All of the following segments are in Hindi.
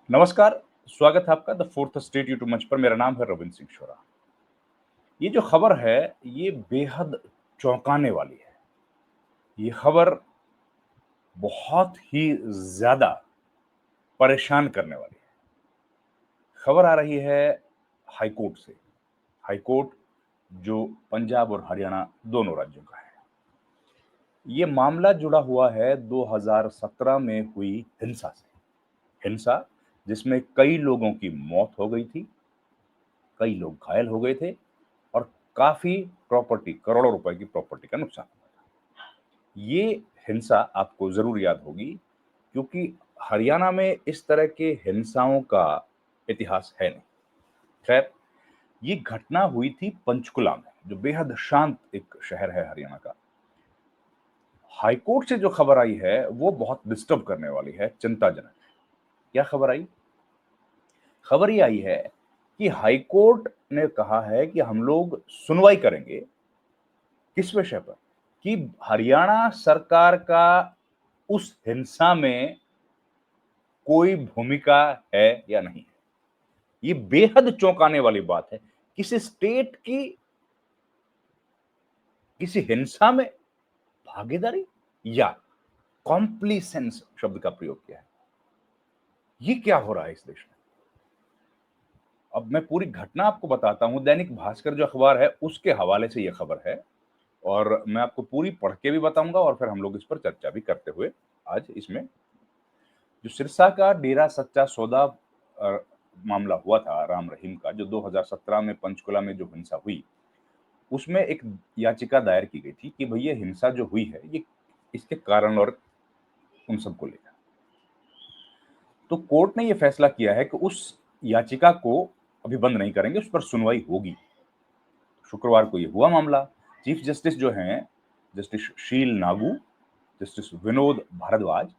नमस्कार, स्वागत है आपका द फोर्थ स्टेट यूट्यूब मंच पर। मेरा नाम है रविंद्र सिंह शोरा। ये जो खबर है, ये बेहद चौंकाने वाली है। ये खबर बहुत ही ज़्यादा परेशान करने वाली है। खबर आ रही है हाई कोर्ट से। हाई कोर्ट जो पंजाब और हरियाणा दोनों राज्यों का है। ये मामला जुड़ा हुआ है 2017 में हुई हिंसा से। हिंसा जिसमें कई लोगों की मौत हो गई थी, कई लोग घायल हो गए थे और काफ़ी प्रॉपर्टी, करोड़ों रुपए की प्रॉपर्टी का नुकसान हुआ था। ये हिंसा आपको ज़रूर याद होगी क्योंकि हरियाणा में इस तरह के हिंसाओं का इतिहास है नहीं। खैर, ये घटना हुई थी पंचकुला में, जो बेहद शांत एक शहर है हरियाणा का। हाईकोर्ट से जो खबर आई है, वो बहुत डिस्टर्ब करने वाली है, चिंताजनक। क्या खबर आई? खबर ये आई है कि हाईकोर्ट ने कहा है कि हम लोग सुनवाई करेंगे किस विषय पर? कि हरियाणा सरकार का उस हिंसा में कोई भूमिका है या नहीं है। ये बेहद चौंकाने वाली बात है। किसी स्टेट की किसी हिंसा में भागीदारी या कॉम्प्लिसेंस शब्द का प्रयोग किया है। ये क्या हो रहा है इस देश में? अब मैं पूरी घटना आपको बताता हूं। दैनिक भास्कर जो अखबार है, उसके हवाले से यह खबर है और मैं आपको पूरी पढ़ के भी बताऊंगा और फिर हम लोग इस पर चर्चा भी करते हुए आज इसमें जो सिरसा का डेरा सच्चा सौदा मामला हुआ था राम रहीम का, जो 2017 में पंचकुला में जो हिंसा हुई, उसमें एक याचिका दायर की गई थी कि भैया हिंसा जो हुई है, ये इसके कारण और उन सबको लेकर। तो कोर्ट ने ये फैसला किया है कि उस याचिका को अभी बंद नहीं करेंगे, उस पर सुनवाई होगी। शुक्रवार को ये हुआ मामला। चीफ जस्टिस जो हैं, जस्टिस शील नागू, जस्टिस विनोद भारद्वाज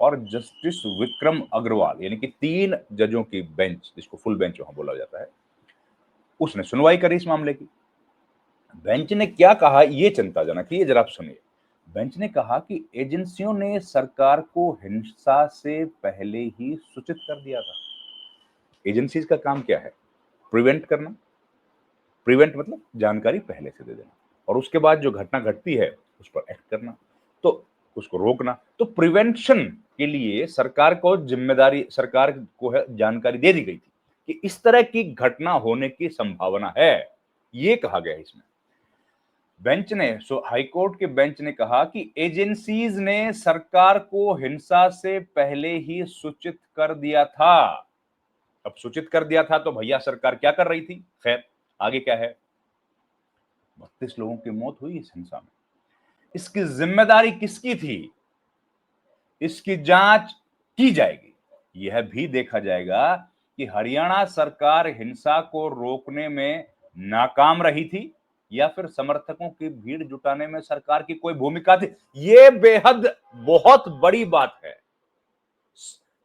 और जस्टिस विक्रम अग्रवाल, यानी कि 3 जजों की बेंच, जिसको फुल बेंच वहां बोला जाता है, उसने सुनवाई करी इस मामले की। बेंच ने क्या कहा, ये चिंताजनक है, ये जरा आप सुनिए। बेंच ने कहा कि एजेंसियों ने सरकार को हिंसा से पहले ही सूचित कर दिया था। एजेंसीज का काम क्या है? प्रिवेंट करना। प्रिवेंट मतलब जानकारी पहले से दे देना और उसके बाद जो घटना घटती है उस पर एक्ट करना, तो उसको रोकना। तो प्रिवेंशन के लिए सरकार को है जानकारी दे दी गई थी कि इस तरह की घटना होने की संभावना है। ये कहा गया इसमें। हाईकोर्ट के बेंच ने कहा कि एजेंसीज ने सरकार को हिंसा से पहले ही सूचित कर दिया था। अब सूचित कर दिया था तो भैया सरकार क्या कर रही थी? खैर, आगे क्या है? 32 लोगों की मौत हुई इस हिंसा में। इसकी जिम्मेदारी किसकी थी? इसकी जांच की जाएगी। यह भी देखा जाएगा कि हरियाणा सरकार हिंसा को रोकने में नाकाम रही थी या फिर समर्थकों की भीड़ जुटाने में सरकार की कोई भूमिका थी। यह बेहद बहुत बड़ी बात है।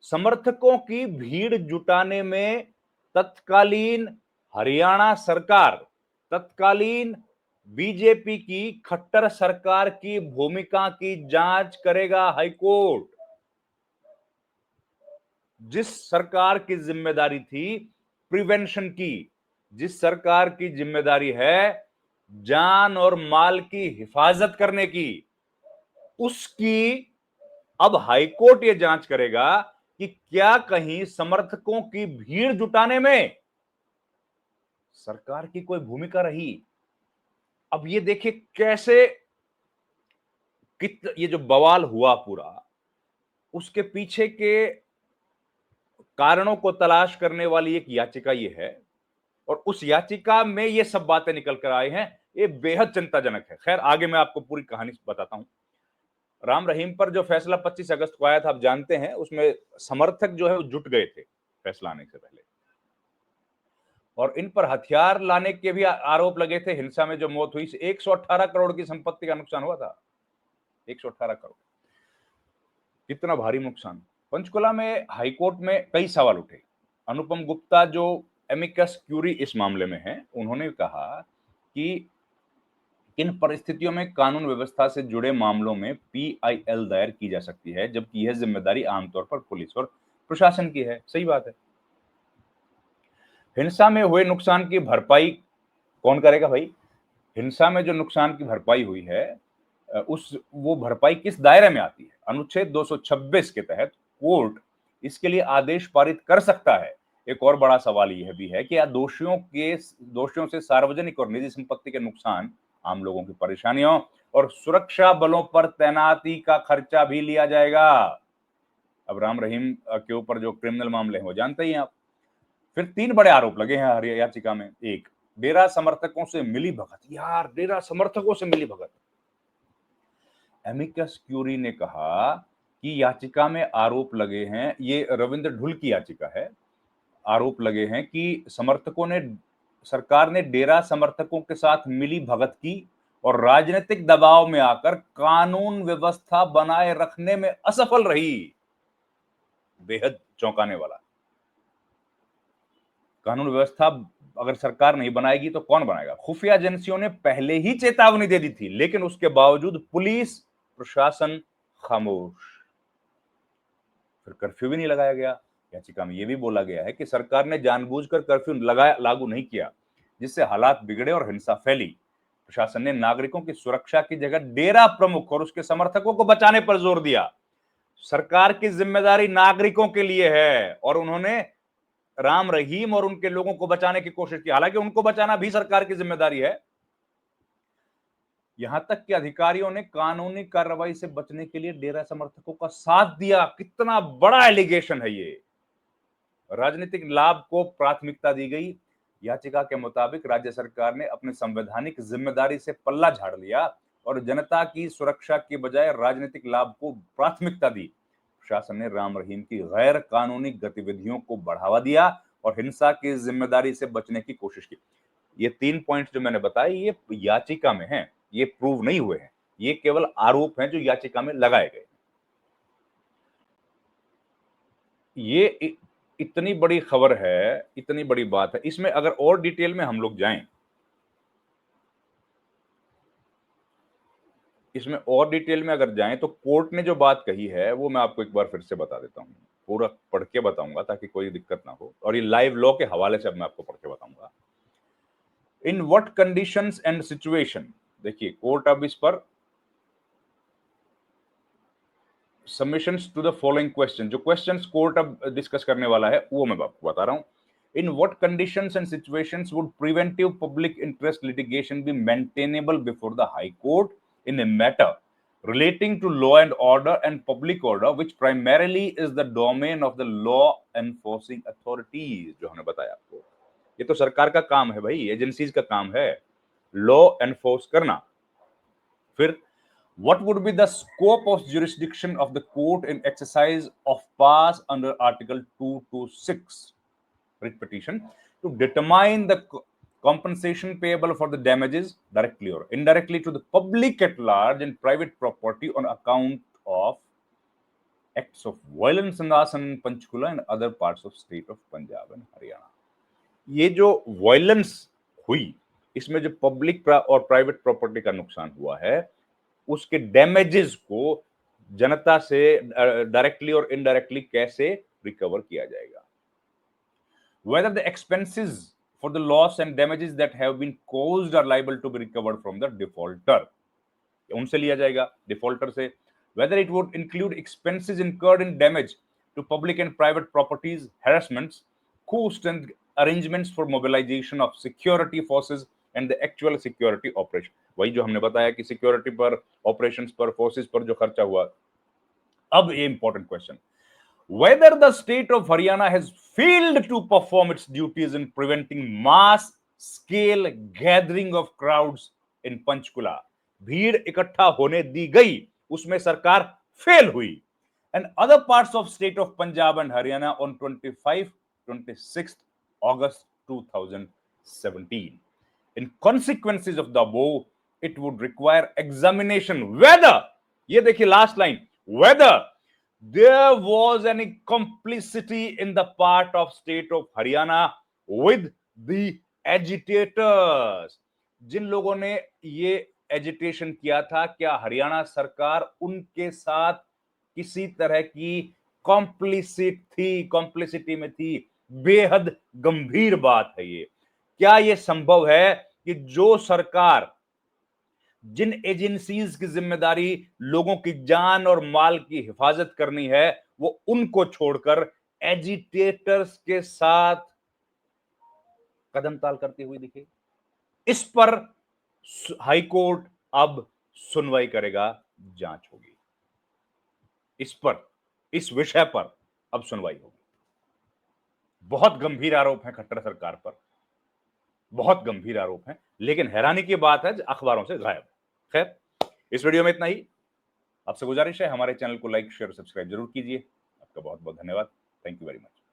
समर्थकों की भीड़ जुटाने में तत्कालीन हरियाणा सरकार, तत्कालीन बीजेपी की खट्टर सरकार की भूमिका की जांच करेगा हाईकोर्ट। जिस सरकार की जिम्मेदारी थी प्रिवेंशन की, जिस सरकार की जिम्मेदारी है जान और माल की हिफाजत करने की, उसकी अब हाईकोर्ट यह जांच करेगा कि क्या कहीं समर्थकों की भीड़ जुटाने में सरकार की कोई भूमिका रही। अब ये देखिए कैसे ये जो बवाल हुआ पूरा, उसके पीछे के कारणों को तलाश करने वाली एक याचिका ये है और उस याचिका में ये सब बातें निकल कर आए हैं। ये बेहद चिंताजनक है। खैर, आगे मैं आपको पूरी कहानी बताता हूं। राम रहीम पर जो फैसला 25 अगस्त को आया था, आप जानते हैं, उसमें समर्थक जो है वो जुट गए थे फैसला आने से पहले और इन पर हथियार लाने के भी आरोप लगे थे। हिंसा में जो मौत हुई, 118 करोड़ की संपत्ति का नुकसान हुआ था। 118 करोड़, कितना भारी नुकसान। पंचकुला में हाईकोर्ट में कई सवाल उठे। अनुपम गुप्ता जो एमिकस क्यूरी इस मामले में है, उन्होंने कहा कि किन परिस्थितियों में कानून व्यवस्था से जुड़े मामलों में पीआईएल दायर की जा सकती है, जबकि यह जिम्मेदारी आमतौर पर पुलिस और प्रशासन की है, सही बात है। हिंसा में हुए नुकसान की भरपाई कौन करेगा भाई? हिंसा में जो नुकसान की भरपाई हुई है उस वो भरपाई किस दायरे में आती है? अनुच्छेद 226 के तहत कोर्ट इसके लिए आदेश पारित कर सकता है। एक और बड़ा सवाल यह भी है कि या दोषियों से सार्वजनिक और निजी संपत्ति के नुकसान, आम लोगों की परेशानियों और सुरक्षा बलों पर तैनाती का खर्चा भी लिया जाएगा। अब राम रहीम के ऊपर जो क्रिमिनल मामले हैं वो जानते ही हैं आप। फिर 3 बड़े आरोप लगे हैं हर याचिका में। एक, डेरा समर्थकों से मिली भगत। यार, डेरा समर्थकों से मिली भगत। एमिकस क्यूरी ने कहा कि याचिका में आरोप लगे हैं, ये रविंद्र ढुल की याचिका है, आरोप लगे हैं कि सरकार ने डेरा समर्थकों के साथ मिली भगत की और राजनीतिक दबाव में आकर कानून व्यवस्था बनाए रखने में असफल रही। बेहद चौंकाने वाला। कानून व्यवस्था अगर सरकार नहीं बनाएगी तो कौन बनाएगा? खुफिया एजेंसियों ने पहले ही चेतावनी दे दी थी, लेकिन उसके बावजूद पुलिस प्रशासन खामोश। फिर कर्फ्यू भी नहीं लगाया गया। याचिका में यह भी बोला गया है कि सरकार ने जानबूझकर कर्फ्यू लागू नहीं किया, जिससे हालात बिगड़े और हिंसा फैली। प्रशासन ने नागरिकों की सुरक्षा की जगह डेरा प्रमुख और उसके समर्थकों को बचाने पर जोर दिया। सरकार की जिम्मेदारी नागरिकों के लिए है और उन्होंने राम रहीम और उनके लोगों को बचाने की कोशिश की। हालांकि उनको बचाना भी सरकार की जिम्मेदारी है। यहां तक कि अधिकारियों ने कानूनी कार्रवाई से बचने के लिए डेरा समर्थकों का साथ दिया। कितना बड़ा एलिगेशन है ये। राजनीतिक लाभ को प्राथमिकता दी गई। याचिका के मुताबिक राज्य सरकार ने अपनी संवैधानिक जिम्मेदारी से पल्ला झाड़ लिया और जनता की सुरक्षा के बजाय राजनीतिक लाभ को प्राथमिकता दी। प्रशासन ने राम रहीम की गैर कानूनी गतिविधियों को बढ़ावा दिया और हिंसा की जिम्मेदारी से बचने की कोशिश की। ये 3 पॉइंट जो मैंने बताए ये याचिका में हैं, ये प्रूव नहीं हुए हैं, ये केवल आरोप हैं जो याचिका में लगाए गए। ये इतनी बड़ी खबर है, इतनी बड़ी बात है, इसमें अगर और डिटेल में हम लोग जाएं, इसमें और डिटेल में अगर जाएं तो कोर्ट ने जो बात कही है वो मैं आपको एक बार फिर से बता देता हूं। पूरा पढ़ के बताऊंगा ताकि कोई दिक्कत ना हो, और ये लाइव लॉ के हवाले से अब मैं आपको पढ़ के बताऊंगा। In what conditions and situation, देखिए कोर्ट अब इस पर submissions to the following question, जो क्वेश्चंस कोर्ट अब डिस्कस करने वाला है वो मैं आपको बता रहा हूं। In what conditions and situations would preventive public interest litigation be maintainable before the high court in a matter relating to law and order and public order which primarily is the domain of the law enforcing authorities, जो हमने बताया आपको। ये तो सरकार का काम है भाई, एजेंसीज का काम है लॉ एनफोर्स करना। फिर what would be the scope of jurisdiction of the court in exercise of powers under article 226 writ petition to determine the compensation payable for the damages directly or indirectly to the public at large and private property on account of acts of violence in Assam, Panchkula and other parts of state of Punjab and Haryana। ये जो वायलेंस हुई, इसमें जो पब्लिक और प्राइवेट प्रॉपर्टी का नुकसान हुआ है, उसके डैमेजेस को जनता से डायरेक्टली और इनडायरेक्टली कैसे रिकवर किया जाएगा। Whether the expenses for the loss and damages that have been caused are liable to be recovered from the defaulter, उनसे लिया जाएगा, डिफॉल्टर से। Whether it would include expenses incurred in damage to public and private properties, harassments, cost and arrangements for mobilization of security forces and the actual security operation, वही जो हमने बताया कि सिक्योरिटी पर, ऑपरेशंस पर, फोर्सेस पर जो खर्चा हुआ। अब ये important question, whether the state of Haryana has failed to perform its duties in preventing mass scale gathering of crowds in Panchkula, भीड़ इकट्ठा होने दी गई, उसमें सरकार फेल हुई, and other parts of state of Punjab and Haryana on 26th August 2017. In consequences of the above, it would require examination whether, ये देखिए last line, whether there was any complicity in the part of state of Haryana with the agitators, जिन लोगों ने ये एजिटेशन किया था, क्या हरियाणा सरकार उनके साथ किसी तरह की कॉम्प्लिसिटी में थी। बेहद गंभीर बात है ये। क्या यह संभव है कि जो सरकार जिन एजेंसीज की जिम्मेदारी लोगों की जान और माल की हिफाजत करनी है, वो उनको छोड़कर एजिटेटर्स के साथ कदम ताल करती हुई दिखे? इस पर हाईकोर्ट अब सुनवाई करेगा, जांच होगी। इस विषय पर अब सुनवाई होगी। बहुत गंभीर आरोप है खट्टर सरकार पर, बहुत गंभीर आरोप है, लेकिन हैरानी की बात है अखबारों से गायब। खैर, इस वीडियो में इतना ही। आपसे गुजारिश है हमारे चैनल को लाइक शेयर सब्सक्राइब जरूर कीजिए। आपका बहुत बहुत धन्यवाद। Thank you very much.